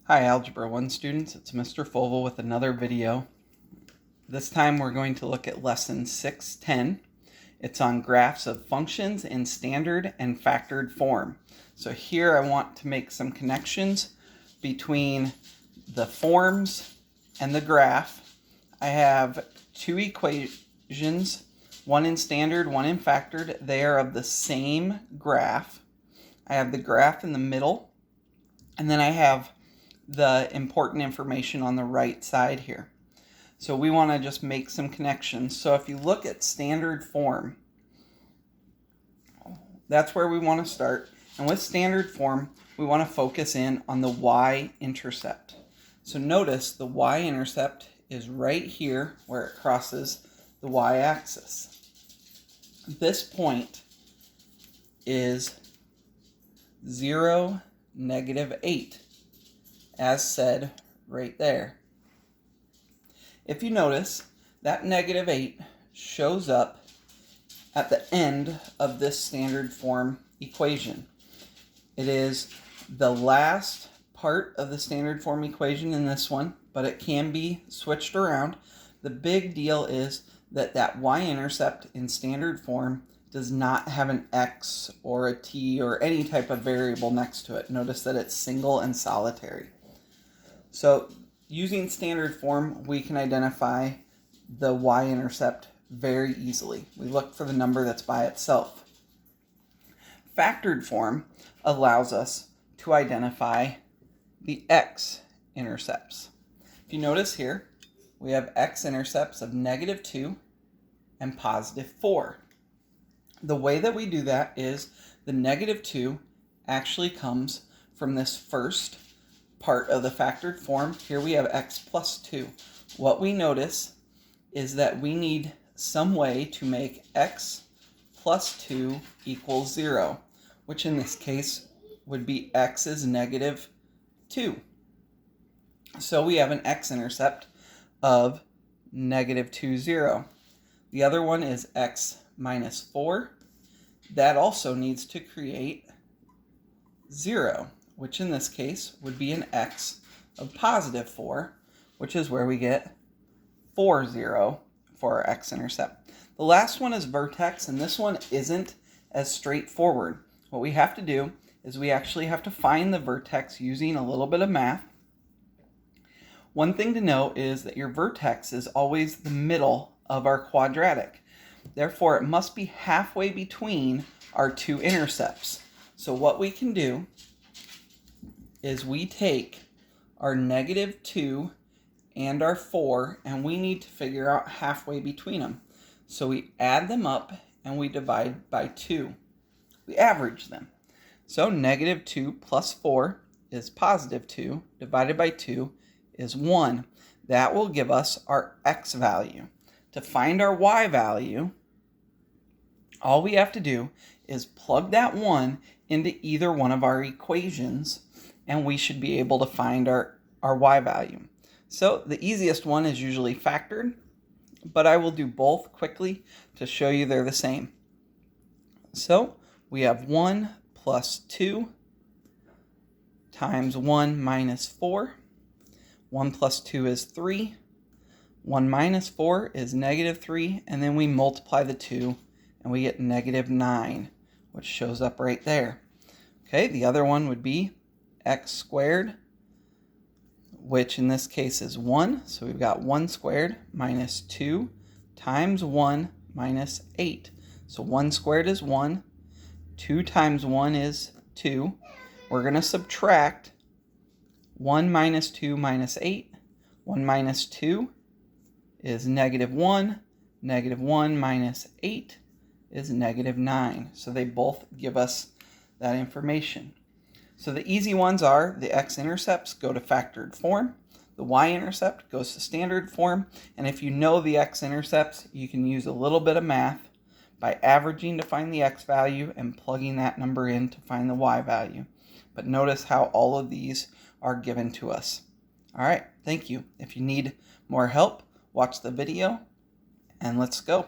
Hi Algebra 1 students, it's Mr. Foval with another video. This time we're going to look at lesson 610. It's on graphs of functions in standard and factored form. So here I want to make some connections between the forms and the graph. I have two equations, one in standard, one in factored. They are of the same graph. I have the graph in the middle, and then I have the important information on the right side here. So we want to just make some connections. So if you look at standard form, that's where we want to start. And with standard form, we want to focus in on the y-intercept. So notice the y-intercept is right here where it crosses the y-axis. This point is 0, -8. As said right there. If you notice, that -8 shows up at the end of this standard form equation. It is the last part of the standard form equation in this one, but it can be switched around. The big deal is that that y-intercept in standard form does not have an x or a t or any type of variable next to it. Notice that it's single and solitary. So using standard form, we can identify the y-intercept very easily. We look for the number that's by itself. Factored form allows us to identify the x-intercepts. If you notice here, we have x-intercepts of -2 and +4. The way that we do that is the -2 actually comes from this first part of the factored form. Here we have x plus 2. What we notice is that we need some way to make x plus 2 equals 0, which in this case would be x is -2. So we have an x-intercept of -2, 0. The other one is x minus 4. That also needs to create 0. Which in this case would be an x of +4, which is where we get 4, 0 for our x-intercept. The last one is vertex, and this one isn't as straightforward. What we have to do is we actually have to find the vertex using a little bit of math. One thing to know is that your vertex is always the middle of our quadratic. Therefore, it must be halfway between our two intercepts. So what we can do is we take our -2 and our 4, and we need to figure out halfway between them. So we add them up and we divide by 2. We average them. So -2 plus 4 is +2, divided by 2 is 1. That will give us our x value. To find our y value, all we have to do is plug that 1 into either one of our equations, and we should be able to find our y value. So the easiest one is usually factored, but I will do both quickly to show you they're the same. So we have 1 plus 2 times 1 minus 4. 1 plus 2 is 3. 1 minus 4 is -3, and then we multiply the 2, and we get -9, which shows up right there. Okay, the other one would be x squared, which in this case is 1. So we've got 1 squared minus 2 times 1 minus 8. So 1 squared is 1. 2 times 1 is 2. We're going to subtract 1 minus 2 minus 8. 1 minus 2 is -1. -1 minus 8 is -9. So they both give us that information. So the easy ones are the x-intercepts go to factored form, the y-intercept goes to standard form, and if you know the x-intercepts, you can use a little bit of math by averaging to find the x value and plugging that number in to find the y value. But notice how all of these are given to us. All right, thank you. If you need more help, watch the video, and let's go.